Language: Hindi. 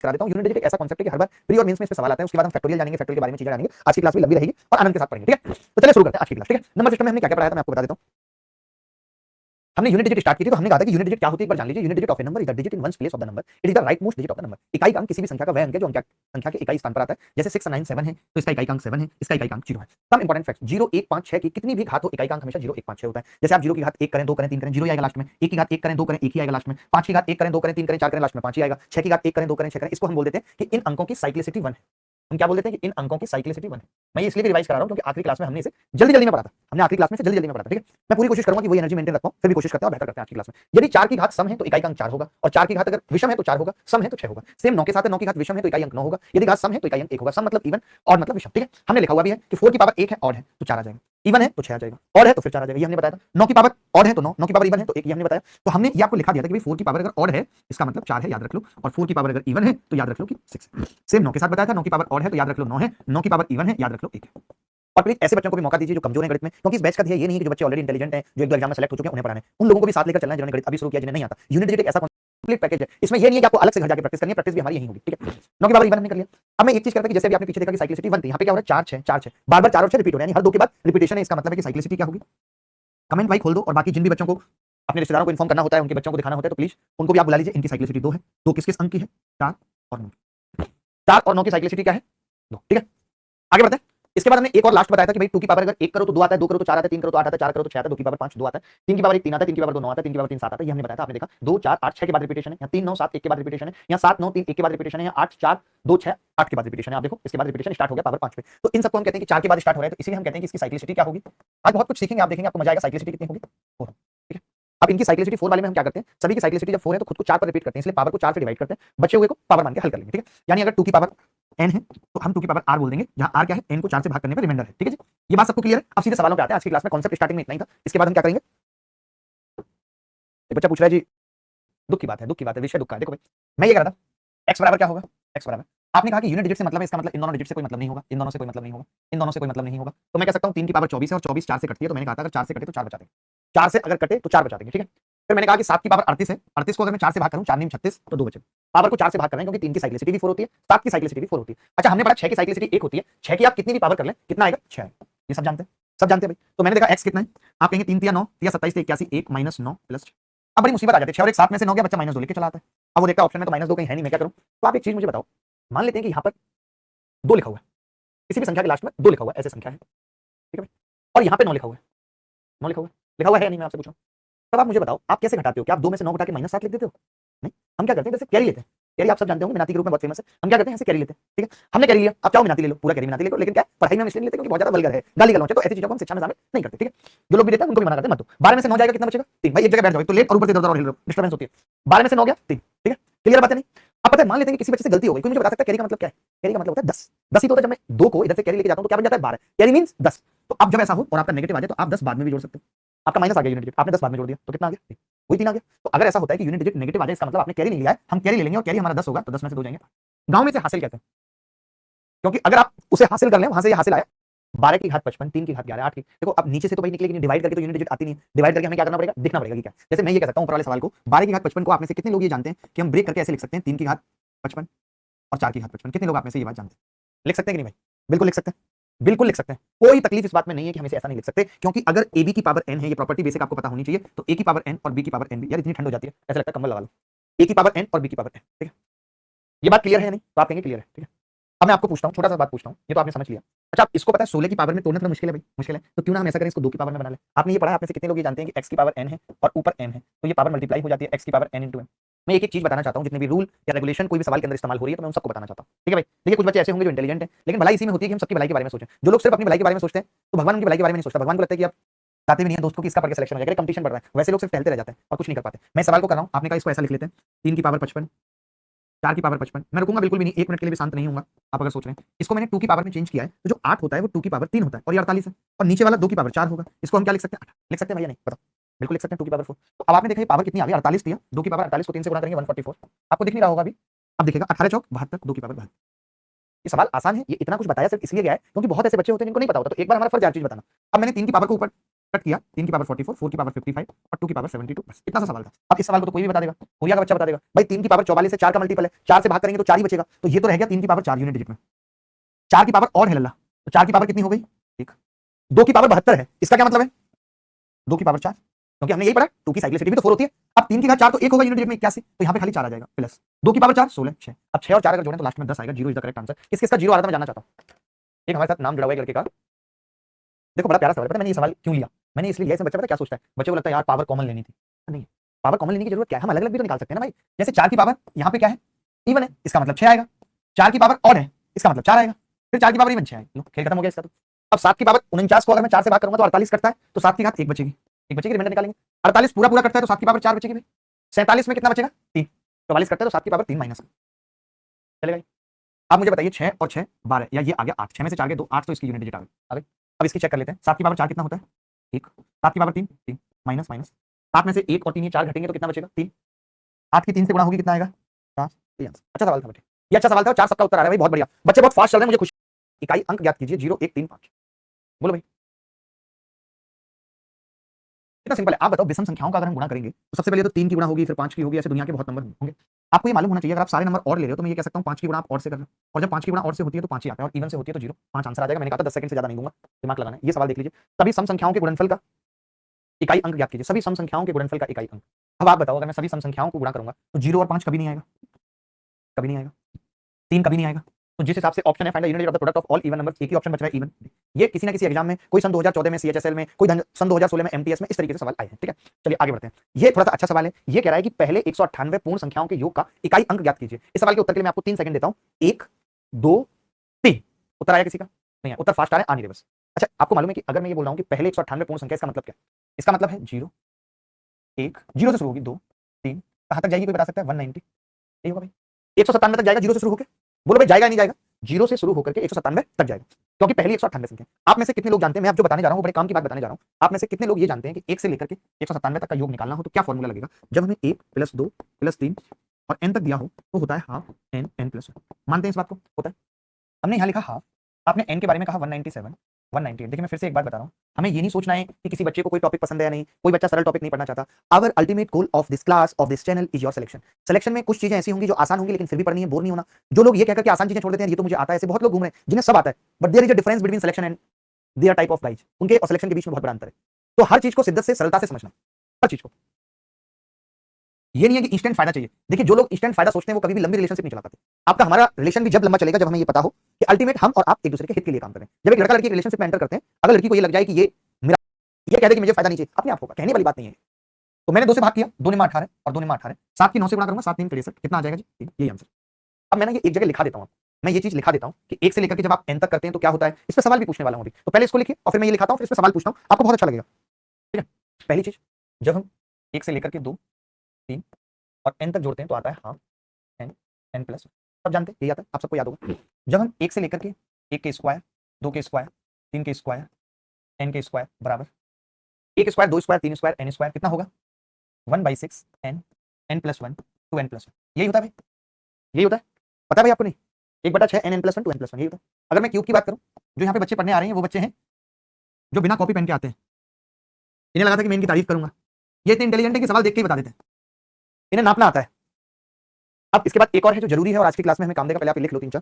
करा देता हूं। यूनिट डिजिट एक ऐसा कॉन्सेप्ट है कि हर बार प्री और मेंस में इस पे सवाल आता है, उसके बाद हम फैक्टोरियल जानेंगे, फैक्टोरियल के बारे में चीजें जानेंगे। आज की क्लास भी लंबी रहेगी और आनंद के साथ पढ़ेंगे, ठीक है। तो चलिए शुरू करते हैं आज की क्लास, ठीक है। नंबर सिस्टम में हमने क्या क्या पढ़ाया था मैं आपको बता देता हूं। हमने यूनिट डिजिट स्टार्ट की थी, तो हमने कहा था कि यूनिट डिजिट क्या होती है एक बार जान लीजिए। Unit digit of A number is the digit in ones place of the number, it is the right most digit of the number. इकाई अंक किसी भी संख्या का वह अंक है जो संख्या के इकाई स्थान पर आता है। जैसे 6 9 7 है तो इसका इकाई अंक 7 है, इसका इकाई अंक 0 है। सम इंपॉर्टेंट फैक्ट्स, 0 1 5 6 की कितनी भी घात हो, इकाई अंक हमेशा 0 1 5 6 होता है। जैसे आप 0 की घात 1 करें 2 करें 3 करें 0 आएगा लास्ट में, 1 की घात 1 करें 2 करें 1 ही आएगा लास्ट में, 5 की घात 1 करें 2 करें 3 करें 4 करें लास्ट में 5 ही आएगा, 6 की घात 1 करें 2 करें 6 करें। इसको हम बोल देते हैं कि इन अंकों की साइक्लिसिटी 1 है। हम क्या बोल देते हैं कि इन अंकों की साइक्लिसिटी 1 है। मैं ये इसलिए भी रिवाइज करा रहा हूं क्योंकि आखिरी क्लास में हमने इसे जल्दी जल्दी में पढ़ा था। हमने आखिरी क्लास में से जल्दी जल्दी में पढ़ा था, ठीक है। मैं पूरी कोशिश करूंगा कि वो एनर्जी मेंटेन रखूं, फिर भी कोशिश करते हैं और बेहतर करते हैं आज की क्लास में। यदि 4 की घात सम है तो इकाई अंक 4 होगा, और 4 की घात अगर विषम है तो 4 होगा, सम है तो 6 होगा। सेम 9 के साथ है, 9 की घात विषम है तो इकाई अंक 9 होगा, यदि घात सम है तो इकाई अंक 1 होगा। सम मतलब इवन, और मतलब विषम, ठीक है। हमने लिखा हुआ भी है कि 4 की पावर 1 है ऑड है तो 4 आ जाएगा, इवन है तो 6 आ जाएगा, ऑड है तो फिर 4 आ जाएगा, ये हमने बताया था। 9 की पावर ऑड है तो 9, 9 की पावर इवन है तो 1, ये हमने बताया। तो हमने ये आपको लिखा दिया था कि भाई 4 की पावर अगर ऑड है इसका मतलब 4 है, याद रख लो, और 4 की पावर अगर इवन है तो याद रख लो कि 6 है। सेम 9 के साथ बताया था, 9 की पावर ऑड है तो याद रख लो 9 है, 9 की पावर इवन है याद रख लो 1 है। और प्लीज ऐसे बच्चों को भी मौका दीजिए जो कमजोर हैं गणित में, क्योंकि इस बैच का ध्येय ये नहीं है कि जो बच्चे ऑलरेडी इंटेलिजेंट हैं, जो एक दो एग्जाम में सेलेक्ट हो चुके हैं, उन्हें पढ़ाना है। उन लोगों को भी साथ लेकर चलना है जिन्होंने गणित अभी शुरू किया, जिन्हें नहीं आता। यूनिट डिजिट एक ऐसा कंप्लीट पैकेज है, इसमें ये नहीं है कि आपको अलग से घर जाकर प्रैक्टिस करनी है, प्रैक्टिस भी हमारी यहीं होगी, ठीक है। 9 की पावर इवन हमने कर लिया। अब मैं एक चीज करता कि जैसे अभी आपने पीछे देखा कि साइक्लिसिटी 1 थी, यहाँ पे क्या हो रहा है 4 6 4 6 बार-बार 4 और 6 रिपीट हो रहा है, यानी हर 2 के बाद रिपीटेशन है। इसका मतलब है कि साइक्लिसिटी क्या होगी। कमेंट भाई खोल दो, और बाकी जिन भी बच्चों को अपने रिश्तेदारों को इन्फॉर्म करना होता है, उनके बच्चों को दिखाना होता है, तो प्लीज उनको भी आप बुला लीजिए। इनकी साइक्लिसिटी 2 है। 2 किस किस अंक की है, 4 और 9। 4 और 9 की साइक्लिसिटी क्या है, 2, ठीक है। आगे बढ़ते हैं। इसके बाद हमने एक और लास्ट बताया था कि भाई 2 की पावर अगर 1 करो तो 2 आता है, 2 करो तो 4 आता है, 3 करो तो 8 आता है, 4 करो तो 6 आता है, 2 की पावर 5 2 आता है, 3 की पावर 1 3 आता है, 3 की पावर 2 9 आता है, 3 की पावर 3 7 आता है। ये हमने बताया था, आपने देखा 2 4 8 6 के बाद रिपीटेशन है, या 3 9 7 1 के बाद रिपीटेशन है, या 7 9 3 1 के बाद रिपीटेशन है, या 8 4 2 6 8 के बाद रिपीटेशन है। आप देखो इसके बाद रिपीटेशन स्टार्ट हो गया पावर 5 पे। तो इन सबको हम कहते हैं कि 4 के बाद स्टार्ट हो रहा है, तो इसीलिए हम कहते हैं कि इसकी साइक्लिसिटी क्या होगी। आज बहुत कुछ सीखेंगे, आप देखेंगे, आपको मजा आएगा। साइक्लिसिटी कितनी होगी, 4, ठीक है। अब इनकी साइक्लिसिटी 4 वाले में हम क्या करते हैं, सभी की साइक्लिसिटी जब 4 है तो खुद को 4 पर रिपीट करते हैं, इसलिए पावर को 4 से डिवाइड करते हैं, बचे हुए को पावर मान के हल कर लेंगे, ठीक है। यानी अगर 2 की पावर n है तो हम 2 की पावर r बोल देंगे, जहां r क्या है, n को 4 से भाग करने पर रिमाइंडर है, ठीक है जी। ये बात सबको क्लियर है। अब सीधे सवालों पे आते हैं। आज की क्लास में कॉन्सेप्ट स्टार्टिंग में इतना ही था। इसके बाद हम क्या करेंगे, एक बच्चा पूछ रहा है जी, दुख की बात है, दुख की बात है, विषय दुख का है। देखो भाई, मैं ये कह रहा था x बराबर क्या होगा, x बराबर, आपने कहा कि यूनिट डिजिट से मतलब है, इसका मतलब इन दोनों डिजिट से कोई मतलब नहीं होगा, इन दोनों से कोई मतलब नहीं होगा, इन दोनों से कोई मतलब नहीं होगा। तो मैं कह सकता हूं 3 की पावर 24 है और 24 4 से कटती है, तो मैंने कहा था अगर 4 से कटे तो 4 बचा देंगे, 4 से अगर कटे तो 4 बचा देंगे, ठीक है। फिर मैंने कहा कि 7 की पावर 38 है, 38 को अगर मैं 4 से भाग करूं, 4 9 36 तो 2 बचे। पावर को 4 से भाग कर रहे हैं क्योंकि 3 की साइक्लिसिटी भी 4 होती है, 7 की साइक्लिसिटी भी 4 होती है। अच्छा, हमने पढ़ा 6 की साइक्लिसिटी 1 होती है, 6 की आप कितनी भी पावर कर लें कितना आएगा, 6 आएगा। ये सब जानते हैं, सब जानते हैं भाई। तो मैंने देखा x कितना है, आप कहेंगे 3 3 9 3 27 81 1 -9 + 6। अब बड़ी मुसीबत आ जाती है, 6 और 1 7 में से 9 गया, बच्चा -2 लेके चला आता है। अब वो देखता है ऑप्शन में तो -2 कहीं है नहीं, मैं क्या करूं। तो आप एक चीज मुझे बताओ, मान लेते हैं कि यहाँ पर 2 लिखा हुआ है, किसी भी संख्या के लास्ट में 2 लिखा हुआ है, ऐसे संख्या है, ठीक है भाई, और यहाँ पे 9 लिखा हुआ है, 9 लिखा हुआ है या नहीं, मैं आपसे पूछ रहा हूँ। तब आप मुझे बताओ आप कैसे घटाते हो, क्या आप 2 में से 9 घटा के -7 लिख देते हो। नहीं, हम क्या करते हैं, जैसे कैरी लेते हैं। कैरी आप सब जानते होंगे, मिनाती के रूप में बहुत फेमस है। हम क्या करते हैं, ऐसे कैरी लेते हैं, ठीक है। हमने कैरी लिया, आप चाहो मिनाती ले लो, पूरा कैरी मिनाती ले लो, लेकिन क्या पढ़ाई में हम इसलिए नहीं लेते क्योंकि बहुत ज्यादा वल्गर है, गाली गलौच है, तो ऐसी चीजों को हम शिक्षा में शामिल नहीं करते, ठीक है। जो लोग भी देते हैं उनको भी मना करते हैं, मत दो। 12 में से 9 जाएगा, कितना बचेगा, 3। भाई एक जगह बैठ जाओ, तो लेट और ऊपर से इधर-उधर और हिल रहे हो, डिस्टर्बेंस होती है। 12 में से 9 गया 3, ठीक है, क्लियर बात है नहीं। अब पता है, मान लेते हैं कि किसी बच्चे से गलती हो गई, कोई मुझे बता सकता है कैरी का मतलब क्या है। कैरी का मतलब होता है 10, 10 ही तो होता है। जब मैं 2 को इधर से कैरी लेके जाता हूं तो क्या बन जाता है, 12। Carry means 10। तो अब जब ऐसा हो और आपका नेगेटिव आ जाए तो आप 10 बाद में भी जोड़ सकते हो। आपका माइनस आ गया यूनिट डिजिट, आपने 10 बाद में जोड़ दिया तो कितना आ गया, वही 3 आ गया। तो अगर ऐसा होता है कि यूनिट डिजिट नेगेटिव आ जाए, इसका मतलब आपने कैरी नहीं लिया है, हम कैरी ले लेंगे और कैरी हमारा 10 होगा, तो 10 में से 2 जाएंगे। गांव में से हासिल कहते हैं, क्योंकि अगर आप उसे हासिल कर लें, वहां से ये हासिल आया 12 की घात 55, 3 की घात 11, 8 की। देखो अब नीचे से तो भाई निकलेगी नहीं, डिवाइड करके तो यूनिट डिजिट आती नहीं है। डिवाइड करके हमें क्या करना पड़ेगा, देखना पड़ेगा कि क्या। जैसे मैं ये कह सकता हूं ऊपर वाले सवाल को, 12 की घात 55 को आप में से कितने लोग ये जानते हैं कि हम ब्रेक करके ऐसे लिख सकते हैं, 3 की घात 55 और 4 की घात 55। कितने लोग आप में से ये बात जानते हैं, लिख सकते हैं कि नहीं भाई, बिल्कुल लिख सकते हैं, बिल्कुल लिख सकते हैं। कोई तकलीफ इस बात में नहीं है कि हम इसे ऐसा नहीं लिख सकते, क्योंकि अगर ए बी की पावर n है, ये प्रॉपर्टी बेसिक आपको पता होनी चाहिए। तो ए की पावर n और बी की पावर n भी, यार इतनी ठंड हो जाती है ऐसा लगता है कम्बल लगा लो। ए की पावर n और बी की पावर n, ठीक है। ये बात क्लियर है या नहीं, तो आप कहेंगे क्लियर है, ठीक है। अब मैं आपको पूछता हूं, छोटा सा बात पूछता हूं, ये तो आपने समझ लिया। अच्छा, इसको पता है 16 की पावर में तोड़ना थोड़ा मुश्किल है भाई, मुश्किल है। तो क्यों ना हम ऐसा करें, इसको 2 की पावर में बना लें। आपने ये पढ़ा, आप में से कितने लोग ये जानते हैं कि x की पावर n है और ऊपर n है, तो ये पावर मल्टीप्लाई हो जाती है x की पावर n * n। मैं एक एक चीज बताना चाहता हूं, जितने भी रूल या रेगुलेशन कोई भी सवाल के अंदर इस्तेमाल हो रही है, तो मैं उन सबको बताना चाहता हूं, ठीक है भाई। देखिए कुछ बच्चे ऐसे होंगे जो इंटेलिजेंट हैं, लेकिन भलाई इसी में होती है कि हम सबकी भलाई के बारे में सोचें। जो लोग सिर्फ अपनी भलाई के बारे में सोचते हैं, तो भगवान उनकी भलाई के बारे में नहीं सोचता। भगवान को लगता है कि आप चाहते भी नहीं है दोस्त को कि इसका पढ़ के सिलेक्शन हो जाएगा, कंपटीशन बढ़ रहा है। वैसे लोग सिर्फ टहलते रह जाते हैं और कुछ नहीं कर पाते। मैं सवाल को कर रहा हूं, आपने कहा इसको ऐसा लिख लेते हैं, 3 की पावर 55, 4 की पावर 55। मैं रुकूंगा बिल्कुल भी नहीं, 1 मिनट के लिए भी शांत नहीं होऊंगा। आप अगर सोच रहे हैं, इसको मैंने 2 की पावर में चेंज किया है, तो जो 8 होता है वो 2 की पावर 3 होता है और ये 48 है, और नीचे वाला 2 की पावर 4 होगा। इसको हम क्या लिख सकते हैं, 8 लिख सकते हैं भैया, नहीं बताओ, बिल्कुल लिख सकते हैं 2 की पावर 4। तो अब आपने देखा ये पावर कितनी आ गई, 48 थी। 2 की पावर 48 को 3 से गुणा करेंगे 144, आपको दिख नहीं रहा होगा अभी। अब दिखेगा 18 चौक 72, 2 की पावर 72। ये सवाल आसान है, ये इतना कुछ बताया सिर्फ इसलिए गया है क्योंकि बहुत ऐसे बच्चे होते हैं जिनको नहीं पता होता। तो एक बार हमारा फर्ज है हर चीज बताना। अब मैंने 3 की पावर को ऊपर कट किया 3 की पावर 44, 4 की पावर 55 और 2 की पावर 72, बस इतना सा सवाल था। अब इस सवाल को तो कोई भी बता देगा, कोरिया का बच्चा बता देगा भाई 3 की पावर 44 है, 4 का मल्टीपल है, 4 से भाग करेंगे तो 4 ही बचेगा, तो ये तो रह गया 3 की पावर 4 यूनिट डिजिट में। 4 की पावर और है लल्ला, तो 4 की पावर कितनी हो गई, ठीक। 2 की पावर 72 है, इसका क्या मतलब है 2 की पावर 4, क्योंकि हमने यही पढ़ा 2 की साइक्लिसिटी भी तो 4 होती है। अब 3 की घात 4 तो 1 होगा यूनिट डिजिट में 81, तो यहाँ पे खाली 4 आ जाएगा, प्लस 2 की पावर 4 16 6। अब 6 और 4 अगर जोड़ें तो लास्ट में 10 आएगा, 0 इज द करेक्ट आंसर। किसका 0 आ रहा था मैं जानना चाहता हूं। एक हमारे साथ नाम जुड़ा हुआ है लड़के का, देखो बड़ा प्यारा सवाल है, पता है मैंने ये सवाल क्यों लिया, मैंने इसलिए लिया, इसमें बच्चा पता क्या सोचता है, बच्चे को लगता है यार पावर कॉमन लेनी थी, नहीं पावर कॉमन लेने की जरूरत क्या है, हम अलग अलग भी तो निकाल सकते हैं ना भाई। जैसे 4 की पावर यहाँ पे क्या है, इवन है, इसका मतलब 6 आएगा, 4 की पावर ऑड है, इसका मतलब 4 आएगा, फिर 4 की पावर इवन 6 आएगा, लो खेल खत्म हो गया इसका। तो अब 7 की पावर 49 को अगर मैं 4 से भाग करूंगा तो 48 कटता है, तो 7 की घात 1 बचेगी, 1 बचेगी, रिमाइंडर निकालेंगे। 48 पूरा पूरा कटता है तो 7 की पावर 4 बचेगी भाई, 47 में कितना बचेगा 3, 44 कटता है तो 7 की पावर 3 माइनस चलेगा। आप मुझे बताइए 6 और 6 12, या ये आ गया 8, 6 में से 4 गए 2 8, तो इसकी यूनिट डिजिट आ गई। अब इसकी चेक कर लेते हैं, 7 की पावर 4 कितना होता है 1, 7 की पावर 3 3 माइनस माइनस, 7 में से 1 और 3 ये 4 घटेंगे तो कितना बचेगा 3, 8 की 3 से गुणा होगी कितना आएगा 4, ये आंसर। अच्छा सवाल था बेटे, ये अच्छा सवाल था, 4 सबका उत्तर आ रहा है भाई, बहुत बढ़िया, बच्चे बहुत फास्ट चल रहे हैं, मुझे खुशी। इकाई अंक ज्ञात कीजिए 0 1 3 5, बोलो भाई कितना सिंपल है। आप बताओ विषम संख्याओं का अगर हम गुणा करेंगे तो सबसे पहले तो 3 की गुणा होगी, फिर 5 की होगी, ऐसे दुनिया के बहुत नंबर होंगे। आपको ये मालूम होना चाहिए, अगर आप सारे नंबर और ले रहे हो तो मैं ये कह सकता हूँ 5 की गुणा आप और से कर रहे हो, और जब 5 की गुणा और से होती है तो 5 ही आता है, और इवन से होती है तो 0, 5 आंसर आ जाएगा। मैंने कहा था 10 सेकंड से ज्यादा नहीं दूंगा, दिमाग लगाना है। ये सवाल देख लीजिए, सभी सम संख्याओं के गुणनफल का इकाई अंक ज्ञात कीजिए, सभी सम संख्याओं के गुणनफल का इकाई अंक। अब आप बताओ अगर मैं सभी सम संख्याओं को गुणा करूंगा तो 0 और 5 कभी नहीं आएगा, कभी नहीं आएगा, 3 कभी नहीं आएगा, तो जिस हिसाब से ऑप्शन है find the unit of the product of all even numbers, एक ही ऑप्शन बच रहा है इवन। ये किसी ना किसी एग्जाम में, कोई सन 2014 में सीएचएसएल में, कोई सन 2016 में एमटीएस में, इस तरीके से सवाल आए हैं, ठीक है। चलिए आगे बढ़ते हैं, ये थोड़ा सा अच्छा सवाल है। ये कह रहा है कि पहले 198 पूर्ण संख्याओं के योग का इकाई अंक ज्ञात कीजिए। इस सवाल के उत्तर के लिए मैं आपको 3 सेकंड देता हूं, 1 2 3। उत्तर आया किसी का नहीं है, उत्तर फास्ट आ रहा है, आ नहीं रहे बस। अच्छा आपको मालूम है कि अगर मैं ये बोल रहा हूं कि पहले 198 पूर्ण संख्या, इसका मतलब क्या, इसका मतलब है 0 1, 0 से शुरू होगी 2 3, कहां तक जाएगी कोई बता सकता है 190, यही होगा भाई। 197 तक जाएगा 0 से शुरू होकर, बोलो भाई जाएगा नहीं जाएगा, 0 से शुरू होकर के 197 तक जाएगा, क्योंकि पहली 198 संख्या। आप में से कितने लोग जानते हैं, मैं अब जो बताने जा रहा हूं बड़े काम की बात बताने जा रहा हूं, आप में से कितने लोग ये जानते हैं कि 1 से लेकर के 197 तक का योग निकालना हो तो क्या फॉर्मूला लगेगा। जब हमें 1 + 2 + 3 और n तक दिया हो तो होता है हाफ n n + 1, मानते हैं इस बात को, होता है। हमने यहाँ लिखा हाफ, आपने n के बारे में कहा 197 198। देखिए मैं फिर से एक बात बता रहा हूँ, हमें ये नहीं सोचना है कि किसी बच्चे को कोई टॉपिक पसंद है या नहीं, कोई बच्चा सरल टॉपिक नहीं पढ़ना चाहता। Our ultimate goal of this class of this channel is your selection. Selection में कुछ चीजें ऐसी होंगी जो आसान होंगी लेकिन फिर भी पढ़नी है, बोर नहीं होना। जो लोग ये कहकर के आसान चीजें छोड़ देते हैं ये तो मुझे आता है, ऐसे बहुत लोग घूम रहे हैं जिन्हें सब आता है, but there is a difference between selection and their type of guys, उनके और सिलेक्शन के बीच में बहुत बड़ा अंतर है। तो हर चीज को शिद्दत से सरलता से समझना, हर चीज को। ये नहीं है कि इंस्टेंट फायदा चाहिए। देखिए जो लोग इंस्टेंट फायदा सोचते हैं वो कभी भी लंबी रिलेशनशिप नहीं चला पाते। आपका हमारा रिलेशन भी जब लंबा चलेगा जब हमें ये पता हो कि अल्टीमेट हम और आप एक दूसरे के हित के लिए काम कर रहे हैं। जब एक लड़का लड़की रिलेशनशिप में एंटर करते हैं, अगर लड़की को ये लग जाए कि ये मेरा, ये कह दे कि मुझे फायदा नहीं चाहिए, अपने आप होगा, कहने वाली बात नहीं है। तो मैंने 2 से भाग किया, 2 में 18 और 2 में 18, 7 की 9 से गुणा करूंगा, 7 3 63, कितना आ जाएगा जी 3, यही आंसर। अब मैंने ये एक जगह लिखा देता हूं, मैं ये चीज लिखा देता हूं कि 1 से लेकर के जब आप n तक करते हैं तो क्या होता है। इस पर सवाल भी पूछने वाला हूं अभी, तो पहले इसको लिखिए और फिर मैं ये लिखाता हूं, फिर इस पर सवाल पूछता हूं, आपको बहुत अच्छा लगेगा, ठीक है। पहली चीज, जब हम 1 से लेकर के 2 3 और n तक जोड़ते हैं तो आता है हाफ n n +1, सब जानते हैं यही आता है, आप सबको याद होगा। जब हम 1 से लेकर के 1 के स्क्वायर 2 के स्क्वायर 3 के स्क्वायर n के स्क्वायर बराबर 1 square 2 square 3 square n square, कितना होगा 1/6 n n + 1 2 n + 1, यही होता है भाई, यही होता है, पता है भाई आपको नहीं, 1/6 n n + 1 2 n + 1, यही होता है। अगर मैं क्यूब की बात करूं, जो यहाँ पे बच्चे पढ़ने आ रहे हैं वो बच्चे हैं जो बिना कॉपी पेन के आते हैं, इन्हें लगा था कि मैं इनकी तारीफ करूंगा, ये इतने इंटेलिजेंट है कि सवाल देख के ही बता देते हैं, इन्हें नापना आता है। अब इसके बाद एक और है जो जरूरी है और आज की क्लास में हमें काम देगा, पहले आप लिख लो 3 4,